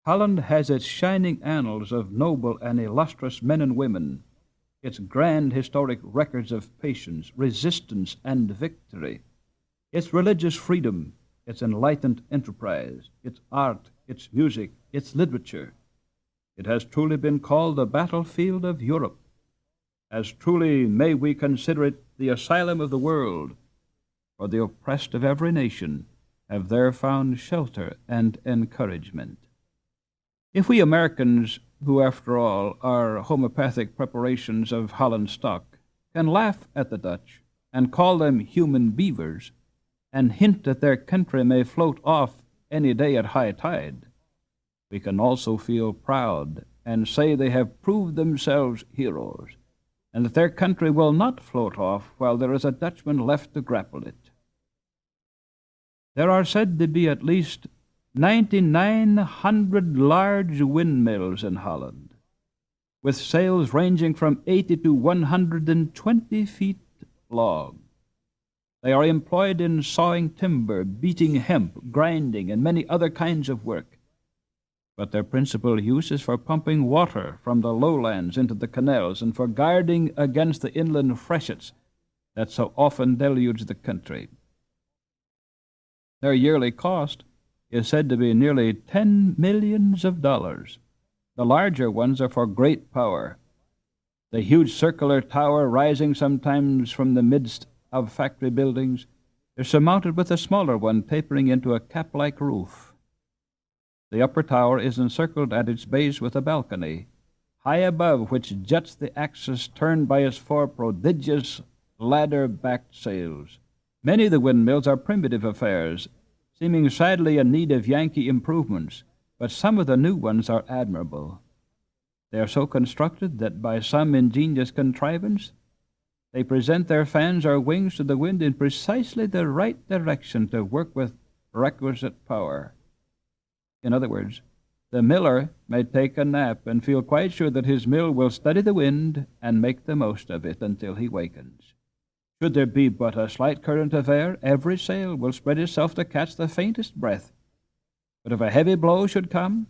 Holland has its shining annals of noble and illustrious men and women, its grand historic records of patience, resistance, and victory, its religious freedom, its enlightened enterprise, its art, its music, its literature. It has truly been called the battlefield of Europe. As truly may we consider it the asylum of the world, for the oppressed of every nation have there found shelter and encouragement. If we Americans, who after all are homeopathic preparations of Holland stock, can laugh at the Dutch and call them human beavers, and hint that their country may float off any day at high tide, we can also feel proud and say they have proved themselves heroes, and that their country will not float off while there is a Dutchman left to grapple it. There are said to be at least 9,900 large windmills in Holland, with sails ranging from 80 to 120 feet long. They are employed in sawing timber, beating hemp, grinding, and many other kinds of work. But their principal use is for pumping water from the lowlands into the canals and for guarding against the inland freshets that so often deluge the country. Their yearly cost is said to be nearly $10 millions. The larger ones are for great power. The huge circular tower, rising sometimes from the midst of factory buildings, is surmounted with a smaller one tapering into a cap-like roof. The upper tower is encircled at its base with a balcony, high above which juts the axis turned by its four prodigious ladder-backed sails. Many of the windmills are primitive affairs, seeming sadly in need of Yankee improvements, but some of the new ones are admirable. They are so constructed that by some ingenious contrivance, they present their fans or wings to the wind in precisely the right direction to work with requisite power. In other words, the miller may take a nap and feel quite sure that his mill will study the wind and make the most of it until he wakens. Should there be but a slight current of air, every sail will spread itself to catch the faintest breath. But if a heavy blow should come,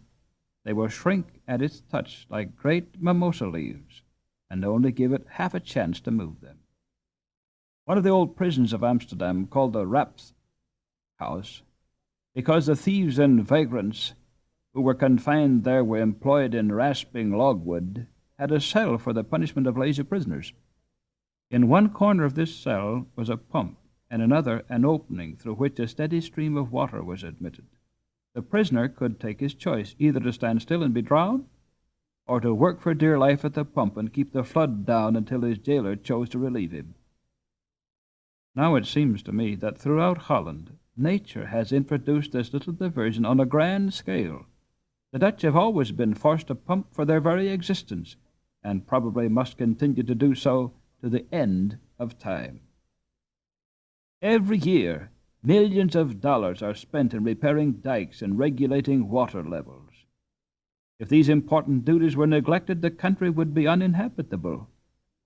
they will shrink at its touch like great mimosa leaves, and only give it half a chance to move them. One of the old prisons of Amsterdam, called the Raps House, because the thieves and vagrants who were confined there were employed in rasping logwood, had a cell for the punishment of lazy prisoners. In one corner of this cell was a pump, and another an opening through which a steady stream of water was admitted. The prisoner could take his choice, either to stand still and be drowned, or to work for dear life at the pump and keep the flood down until his jailer chose to relieve him. Now it seems to me that throughout Holland, nature has introduced this little diversion on a grand scale. The Dutch have always been forced to pump for their very existence, and probably must continue to do so to the end of time. Every year, millions of dollars are spent in repairing dikes and regulating water levels. If these important duties were neglected, the country would be uninhabitable.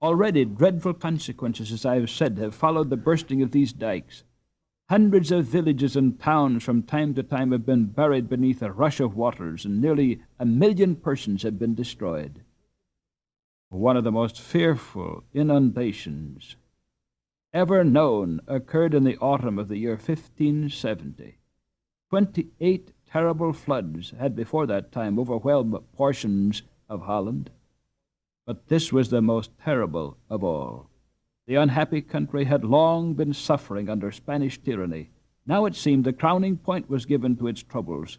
Already dreadful consequences, as I have said, have followed the bursting of these dikes. Hundreds of villages and towns from time to time have been buried beneath a rush of waters, and nearly 1,000,000 persons have been destroyed. One of the most fearful inundations ever known occurred in the autumn of the year 1570. 28 terrible floods had before that time overwhelmed portions of Holland, but this was the most terrible of all. The unhappy country had long been suffering under Spanish tyranny. Now it seemed the crowning point was given to its troubles.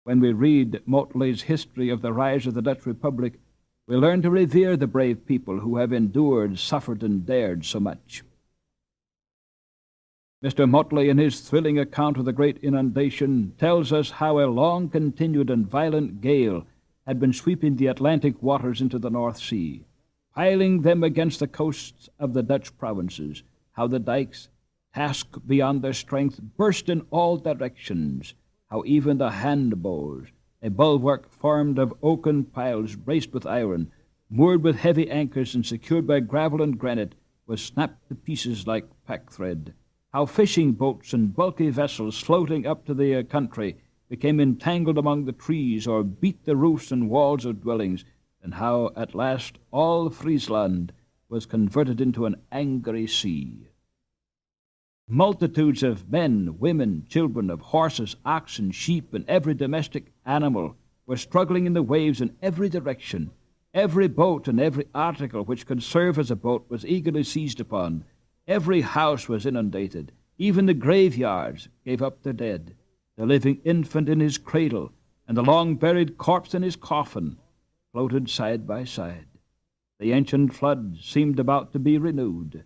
When we read Motley's history of the rise of the Dutch Republic, we learn to revere the brave people who have endured, suffered, and dared so much. Mr. Motley, in his thrilling account of the great inundation, tells us how a long-continued and violent gale had been sweeping the Atlantic waters into the North Sea, piling them against the coasts of the Dutch provinces, how the dikes, tasked beyond their strength, burst in all directions, how even the handbows, a bulwark formed of oaken piles braced with iron, moored with heavy anchors and secured by gravel and granite, was snapped to pieces like pack thread, how fishing boats and bulky vessels floating up to the country became entangled among the trees, or beat the roofs and walls of dwellings, and how at last all Friesland was converted into an angry sea. Multitudes of men, women, children, of horses, oxen, sheep, and every domestic animal were struggling in the waves in every direction. Every boat and every article which could serve as a boat was eagerly seized upon. Every house was inundated. Even the graveyards gave up their dead. The living infant in his cradle and the long-buried corpse in his coffin floated side by side. The ancient flood seemed about to be renewed.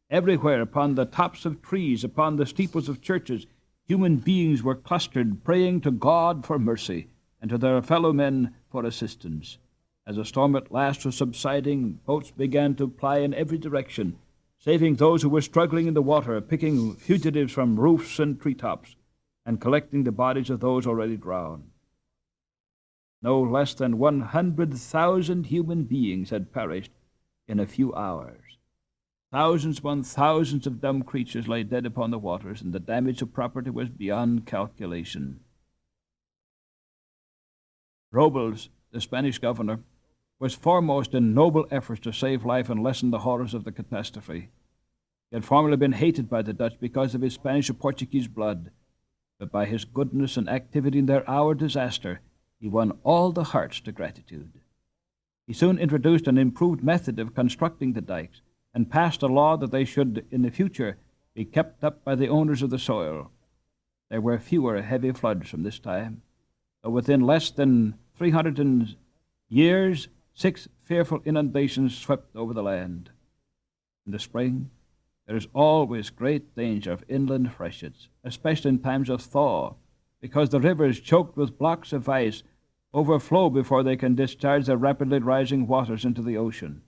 Everywhere, upon the tops of trees, upon the steeples of churches, human beings were clustered, praying to God for mercy and to their fellow men for assistance. As the storm at last was subsiding, boats began to ply in every direction, saving those who were struggling in the water, picking fugitives from roofs and treetops, and collecting the bodies of those already drowned. No less than 100,000 human beings had perished in a few hours. Thousands upon thousands of dumb creatures lay dead upon the waters, and the damage to property was beyond calculation. Robles, the Spanish governor, was foremost in noble efforts to save life and lessen the horrors of the catastrophe. He had formerly been hated by the Dutch because of his Spanish or Portuguese blood, but by his goodness and activity in their hour of disaster, he won all the hearts to gratitude. He soon introduced an improved method of constructing the dikes, and passed a law that they should, in the future, be kept up by the owners of the soil. There were fewer heavy floods from this time, though within less than 300 years, 6 fearful inundations swept over the land. In the spring, there is always great danger of inland freshets, especially in times of thaw, because the rivers, choked with blocks of ice, overflow before they can discharge their rapidly rising waters into the ocean.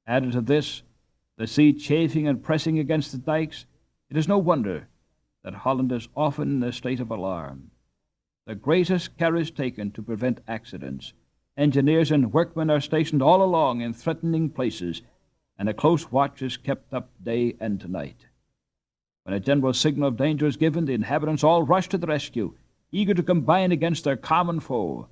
Added to this, the sea chafing and pressing against the dikes, it is no wonder that Holland is often in a state of alarm. The greatest care is taken to prevent accidents. Engineers and workmen are stationed all along in threatening places, and a close watch is kept up day and night. When a general signal of danger is given, the inhabitants all rush to the rescue, eager to combine against their common foe.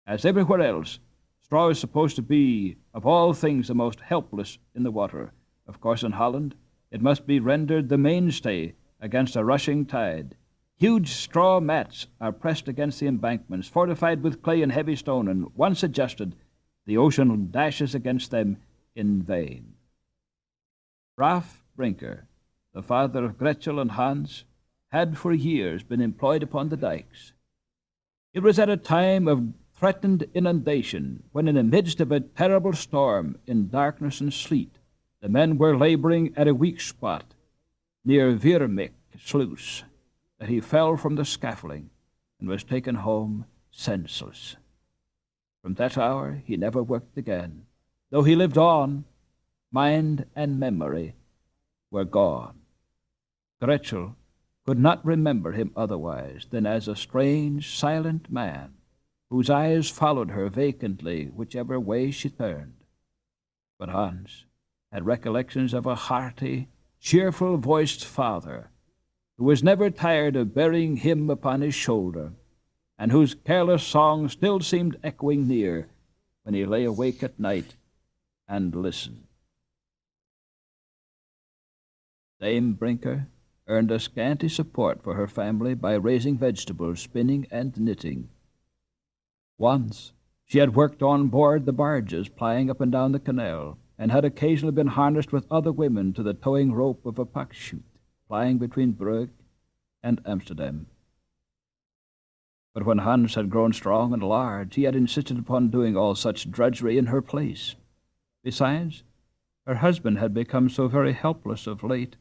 As everywhere else, straw is supposed to be, of all things, the most helpless in the water. Of course, in Holland, it must be rendered the mainstay against a rushing tide. Huge straw mats are pressed against the embankments, fortified with clay and heavy stone, and once adjusted, the ocean dashes against them in vain. Graf Brinker, the father of Gretel and Hans, had for years been employed upon the dikes. It was at a time of threatened inundation, when in the midst of a terrible storm, in darkness and sleet, the men were laboring at a weak spot near Veermik sluice, that he fell from the scaffolding and was taken home senseless. From that hour he never worked again. Though he lived on, mind and memory were gone. Gretel could not remember him otherwise than as a strange, silent man, whose eyes followed her vacantly whichever way she turned. But Hans had recollections of a hearty, cheerful-voiced father, who was never tired of bearing him upon his shoulder, and whose careless song still seemed echoing near when he lay awake at night and listened. Dame Brinker earned a scanty support for her family by raising vegetables, spinning, and knitting. Once she had worked on board the barges plying up and down the canal, and had occasionally been harnessed with other women to the towing rope of a pakshoot plying between Brugge and Amsterdam. But when Hans had grown strong and large, he had insisted upon doing all such drudgery in her place. Besides, her husband had become so very helpless of late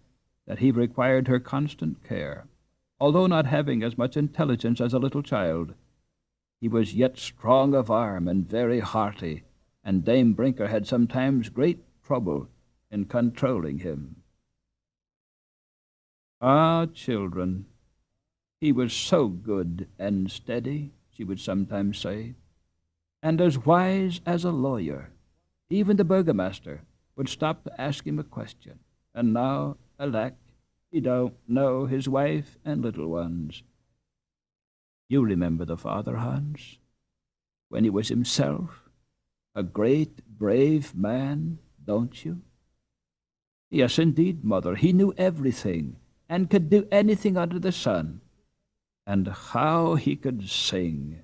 that he required her constant care. Although not having as much intelligence as a little child, he was yet strong of arm and very hearty, and Dame Brinker had sometimes great trouble in controlling him. Ah, children, he was so good and steady, she would sometimes say, and as wise as a lawyer. Even the burgomaster would stop to ask him a question, and now, alack, he don't know his wife and little ones. You remember the father, Hans, when he was himself a great, brave man, don't you? Yes, indeed, mother. He knew everything, and could do anything under the sun. And how he could sing!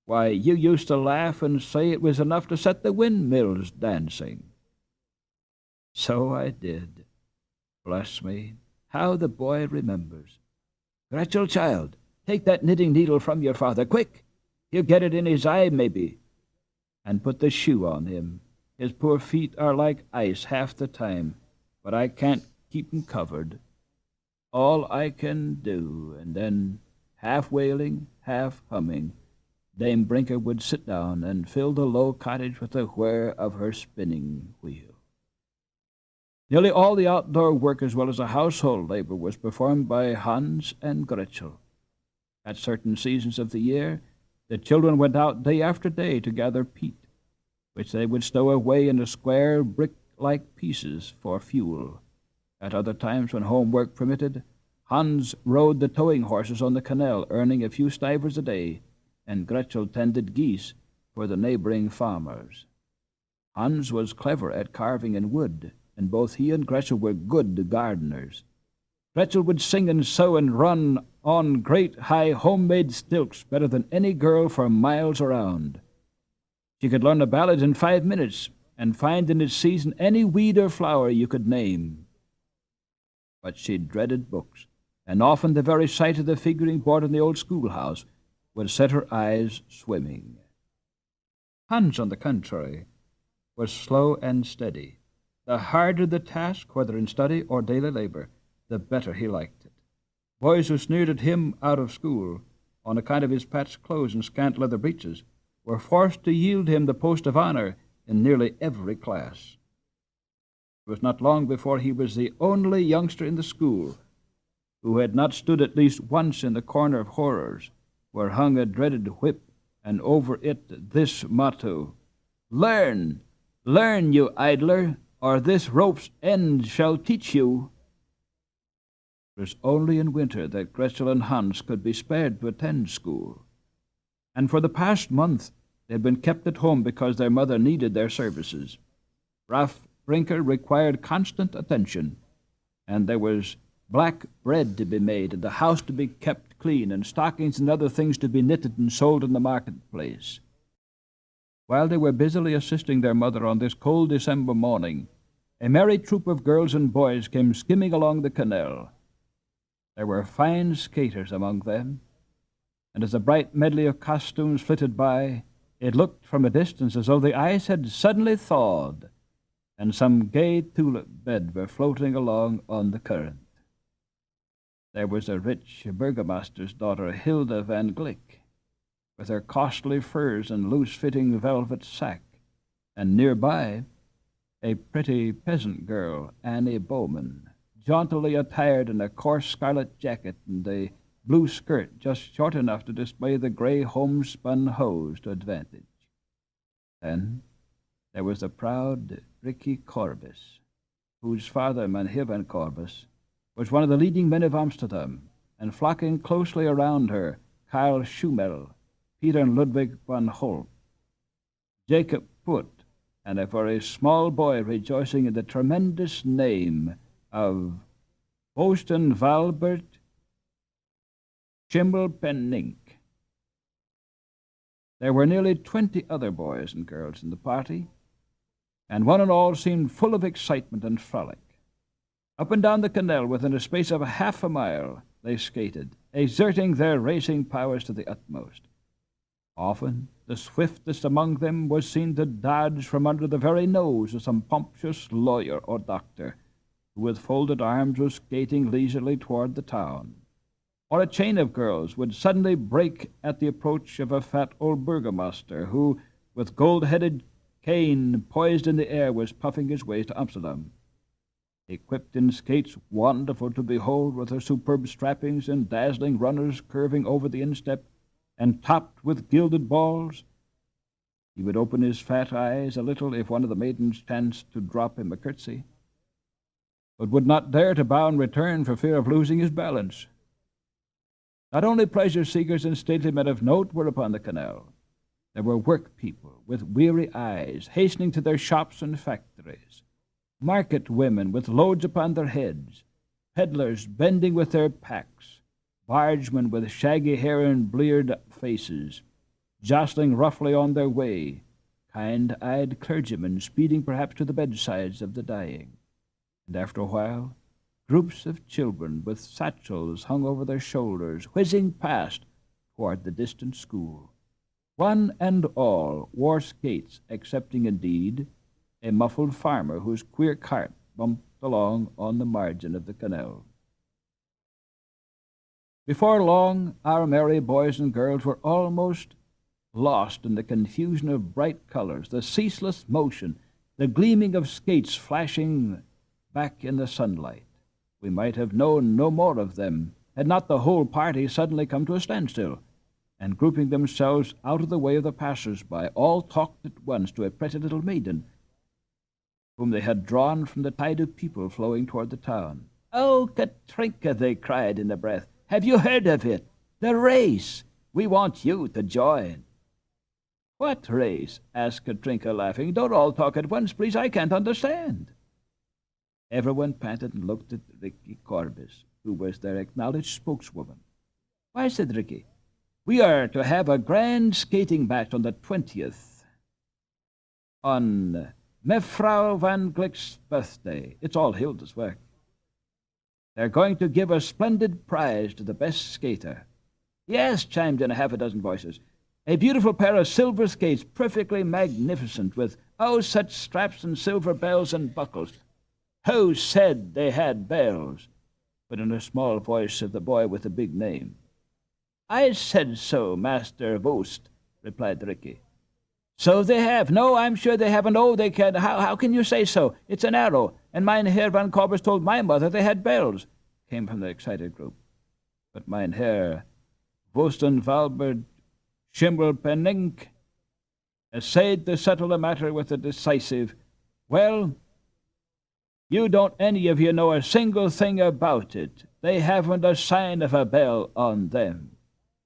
Why, you used to laugh and say it was enough to set the windmills dancing. So I did. Bless me, how the boy remembers. Gretel, child, take that knitting needle from your father, quick! He'll get it in his eye, maybe. And put the shoe on him. His poor feet are like ice half the time, but I can't keep 'em covered. All I can do, and then, half wailing, half humming, Dame Brinker would sit down and fill the low cottage with the whir of her spinning wheel. Nearly all the outdoor work as well as the household labor was performed by Hans and Gretel. At certain seasons of the year, the children went out day after day to gather peat, which they would stow away into square brick-like pieces for fuel. At other times, when home work permitted, Hans rode the towing horses on the canal, earning a few stivers a day, and Gretel tended geese for the neighboring farmers. Hans was clever at carving in wood, and both he and Gretel were good gardeners. Gretel would sing and sew and run on great high homemade stilts better than any girl for miles around. She could learn a ballad in 5 minutes and find in its season any weed or flower you could name. But she dreaded books, and often the very sight of the figuring board in the old schoolhouse would set her eyes swimming. Hans, on the contrary, was slow and steady. The harder the task, whether in study or daily labor, the better he liked it. Boys who sneered at him out of school, on account of his patched clothes and scant leather breeches, were forced to yield him the post of honor in nearly every class. It was not long before he was the only youngster in the school who had not stood at least once in the corner of horrors, where hung a dreaded whip, and over it this motto, "Learn, learn, you idler, or this rope's end shall teach you." It was only in winter that Gretel and Hans could be spared to attend school, and for the past month they had been kept at home because their mother needed their services. Rough Brinker required constant attention, and there was black bread to be made, and the house to be kept clean, and stockings and other things to be knitted and sold in the marketplace. While they were busily assisting their mother on this cold December morning, a merry troop of girls and boys came skimming along the canal. There were fine skaters among them, and as the bright medley of costumes flitted by, it looked from a distance as though the ice had suddenly thawed, and some gay tulip bed were floating along on the current. There was a rich burgomaster's daughter, Hilda van Glick, with her costly furs and loose-fitting velvet sack, and nearby a pretty peasant girl, Annie Bowman, jauntily attired in a coarse scarlet jacket and a blue skirt just short enough to display the gray homespun hose to advantage. Then there was the proud Ricky Corbis, whose father, Mynheer van Corbis, was one of the leading men of Amsterdam, and flocking closely around her, Karl Schumel, Peter and Ludwig van Holp, Jacob Put, and a very small boy rejoicing in the tremendous name of Boosten Valbert Schimmelpenninck. There were nearly 20 other boys and girls in the party, and one and all seemed full of excitement and frolic. Up and down the canal, within a space of half a mile, they skated, exerting their racing powers to the utmost. Often the swiftest among them was seen to dodge from under the very nose of some pompous lawyer or doctor, who with folded arms was skating leisurely toward the town. Or a chain of girls would suddenly break at the approach of a fat old burgomaster who, with gold-headed cane poised in the air, was puffing his way to Amsterdam. Equipped in skates wonderful to behold, with their superb strappings and dazzling runners curving over the instep, and topped with gilded balls, he would open his fat eyes a little if one of the maidens chanced to drop him a curtsy, but would not dare to bow in return for fear of losing his balance. Not only pleasure-seekers and stately men of note were upon the canal. There were work-people with weary eyes hastening to their shops and factories, market women with loads upon their heads, peddlers bending with their packs, bargemen with shaggy hair and bleared faces, jostling roughly on their way, kind-eyed clergymen speeding perhaps to the bedsides of the dying, and after a while, groups of children with satchels hung over their shoulders, whizzing past toward the distant school. One and all wore skates, excepting, indeed, a muffled farmer whose queer cart bumped along on the margin of the canal. Before long, our merry boys and girls were almost lost in the confusion of bright colors, the ceaseless motion, the gleaming of skates flashing back in the sunlight. We might have known no more of them had not the whole party suddenly come to a standstill, and grouping themselves out of the way of the passers-by, all talked at once to a pretty little maiden, whom they had drawn from the tide of people flowing toward the town. "Oh, Katrinka," they cried in a breath, "have you heard of it? The race! We want you to join." "What race?" asked Katrinka, laughing. "Don't all talk at once, please. I can't understand." Everyone panted and looked at Ricky Corbis, who was their acknowledged spokeswoman. "Why," said Ricky, "we are to have a grand skating match on the 20th, on Mevrouw van Glick's birthday. It's all Hilda's work. They're going to give a splendid prize to the best skater." "Yes," chimed in half a dozen voices. "A beautiful pair of silver skates, perfectly magnificent, with, oh, such straps and silver bells and buckles." "Who said they had bells?" but in a small voice of the boy with the big name. "I said so, Master Vost," replied Ricky. "So they have. No, I'm sure they haven't. Oh, they can. How can you say so? It's an arrow, and Mynheer van Corbis told my mother they had bells," came from the excited group. But Mynheer Vostenvalbert Schimmelpenninck essayed to settle the matter with a decisive, "Well, you don't any of you know a single thing about it. They haven't a sign of a bell on them.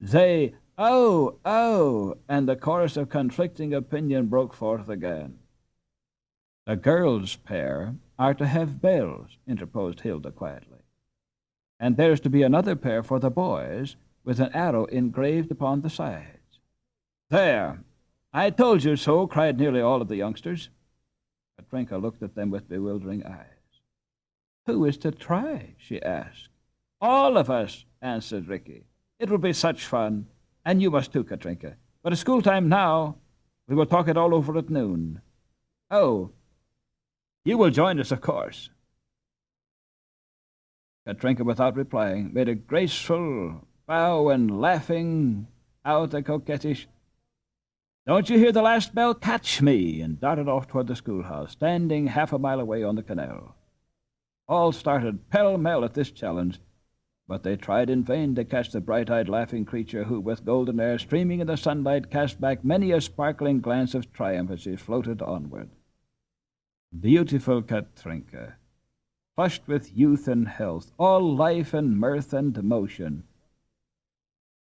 They, oh," and the chorus of conflicting opinion broke forth again. "The girls' pair are to have bells," interposed Hilda quietly. "And there's to be another pair for the boys, with an arrow engraved upon the sides." "There! I told you so," cried nearly all of the youngsters. Katrinka looked at them with bewildering eyes. "Who is to try?" she asked. "All of us," answered Ricky. "It will be such fun. And you must too, Katrinka. But it's school time now. We will talk it all over at noon." "Oh, you will join us, of course." Katrinka, without replying, made a graceful bow and, laughing out a coquettish, "Don't you hear the last bell? Catch me!" and darted off toward the schoolhouse, standing half a mile away on the canal. All started pell-mell at this challenge, but they tried in vain to catch the bright-eyed, laughing creature who, with golden hair streaming in the sunlight, cast back many a sparkling glance of triumph as she floated onward. Beautiful Katrinka, flushed with youth and health, all life and mirth and motion.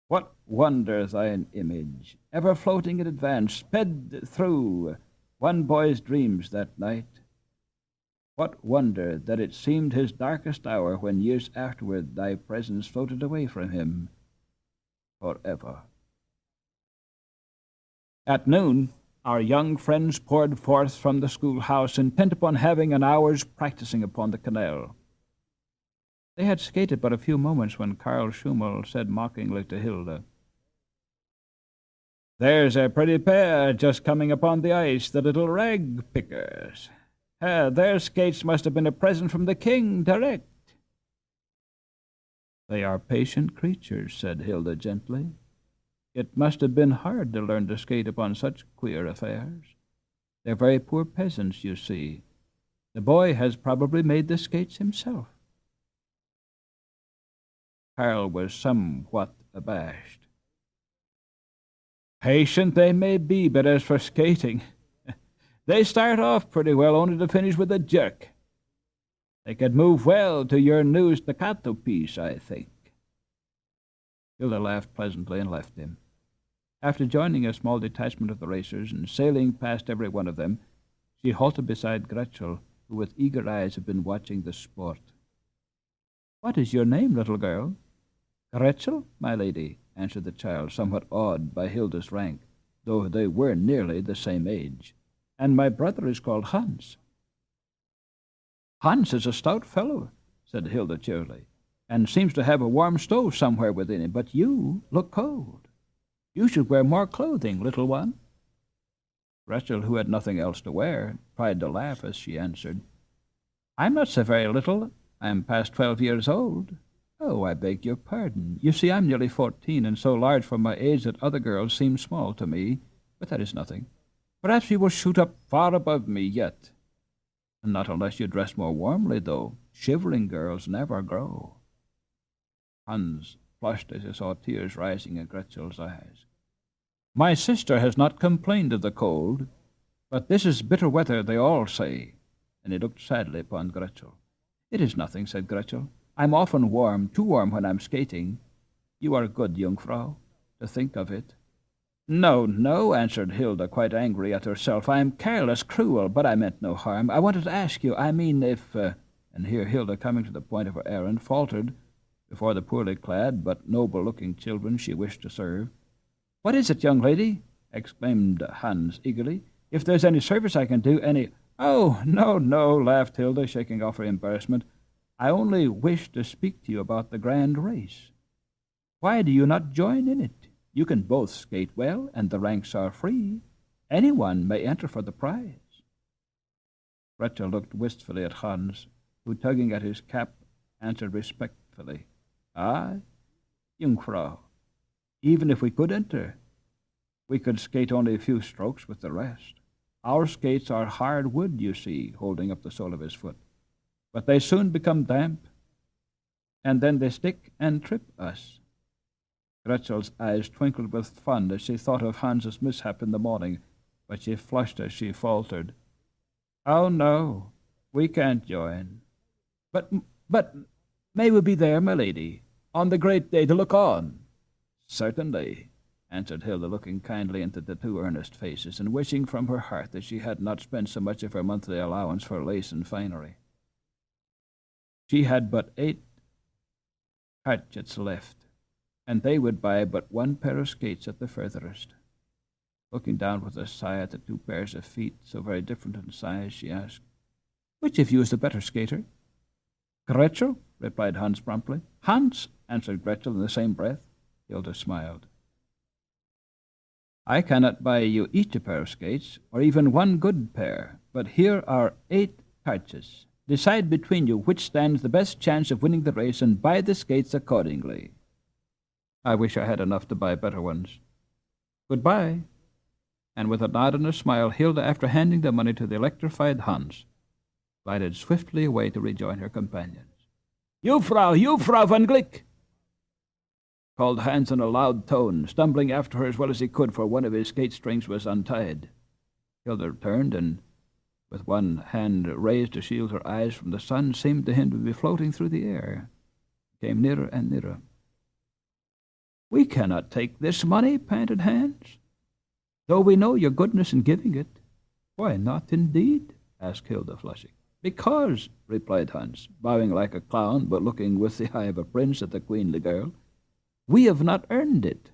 What wonder thine image, ever floating in advance, sped through one boy's dreams that night? What wonder that it seemed his darkest hour when years afterward thy presence floated away from him forever. At noon, our young friends poured forth from the schoolhouse, intent upon having an hour's practicing upon the canal. They had skated but a few moments when Karl Schummel said mockingly to Hilda, "There's a pretty pair just coming upon the ice, the little rag-pickers. Their skates must have been a present from the king, direct." "They are patient creatures," said Hilda gently. "It must have been hard to learn to skate upon such queer affairs. They're very poor peasants, you see. The boy has probably made the skates himself." Karl was somewhat abashed. "Patient they may be, but as for skating, they start off pretty well, only to finish with a jerk. They could move well to your new staccato piece, I think." Hilda laughed pleasantly and left him. After joining a small detachment of the racers and sailing past every one of them, she halted beside Gretel, who with eager eyes had been watching the sport. "What is your name, little girl?" "Gretel, my lady," answered the child, somewhat awed by Hilda's rank, though they were nearly the same age. "And my brother is called Hans." "Hans is a stout fellow," said Hilda cheerily, "and seems to have a warm stove somewhere within him, but you look cold. You should wear more clothing, little one." Gretel, who had nothing else to wear, tried to laugh as she answered, "I'm not so very little. I am past 12 years old. Oh, I beg your pardon. You see, I'm nearly 14, and so large for my age that other girls seem small to me. But that is nothing. Perhaps you will shoot up far above me yet. And not unless you dress more warmly, though. Shivering girls never grow." Hans flushed as he saw tears rising in Gretchel's eyes. "My sister has not complained of the cold, but this is bitter weather, they all say." And he looked sadly upon Gretel. "It is nothing," said Gretel. "I'm often warm, too warm when I'm skating. You are good, Jungfrau, to think of it." "No, no," answered Hilda, quite angry at herself. "I am careless, cruel, but I meant no harm. I wanted to ask you, I mean, if—" and here Hilda, coming to the point of her errand, faltered before the poorly clad but noble-looking children she wished to serve. "What is it, young lady?" exclaimed Hans eagerly. "If there's any service I can do, any—" "Oh, no, no," laughed Hilda, shaking off her embarrassment. "I only wish to speak to you about the grand race. Why do you not join in it? You can both skate well, and the ranks are free. Anyone may enter for the prize." Gretel looked wistfully at Hans, who, tugging at his cap, answered respectfully, "Aye, Jungfrau, even if we could enter, we could skate only a few strokes with the rest. Our skates are hard wood, you see," holding up the sole of his foot, "but they soon become damp, and then they stick and trip us." Gretchel's eyes twinkled with fun as she thought of Hans's mishap in the morning, but she flushed as she faltered, "Oh, no, we can't join. But may we be there, my lady, on the great day to look on?" "Certainly," answered Hilda, looking kindly into the two earnest faces, and wishing from her heart that she had not spent so much of her monthly allowance for lace and finery. She had but 8 hatchets left, and they would buy but 1 pair of skates at the furthest. Looking down with a sigh at the 2 pairs of feet, so very different in size, she asked, "Which of you is the better skater?" "Gretel," replied Hans promptly. "Hans," answered Gretel in the same breath. Hilda smiled. "I cannot buy you each a pair of skates, or even 1 good pair, but here are 8 cartridges. Decide between you which stands the best chance of winning the race, and buy the skates accordingly." "I wish I had enough to buy better ones. Goodbye." And with a nod and a smile, Hilda, after handing the money to the electrified Hans, glided swiftly away to rejoin her companions. Jungfrau von Glick!" called Hans in a loud tone, stumbling after her as well as he could, for one of his skate strings was untied. Hilda turned, and with one hand raised to shield her eyes from the sun, seemed to him to be floating through the air, came nearer and nearer. "We cannot take this money," panted Hans, "though we know your goodness in giving it." "Why not, indeed?" asked Hilda, flushing. "Because," replied Hans, bowing like a clown, but looking with the eye of a prince at the queenly girl, "we have not earned it."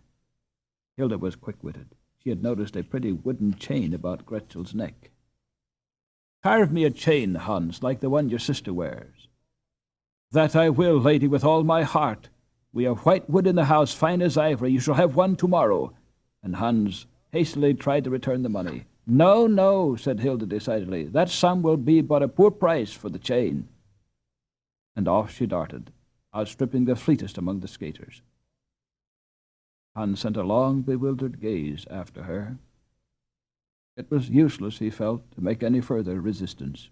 Hilda was quick-witted. She had noticed a pretty wooden chain about Gretchel's neck. "Carve me a chain, Hans, like the one your sister wears." "That I will, lady, with all my heart. We have white wood in the house, fine as ivory. You shall have one tomorrow." And Hans hastily tried to return the money. "No, no," said Hilda decidedly. "That sum will be but a poor price for the chain." And off she darted, outstripping the fleetest among the skaters. Hans sent a long, bewildered gaze after her. It was useless, he felt, to make any further resistance.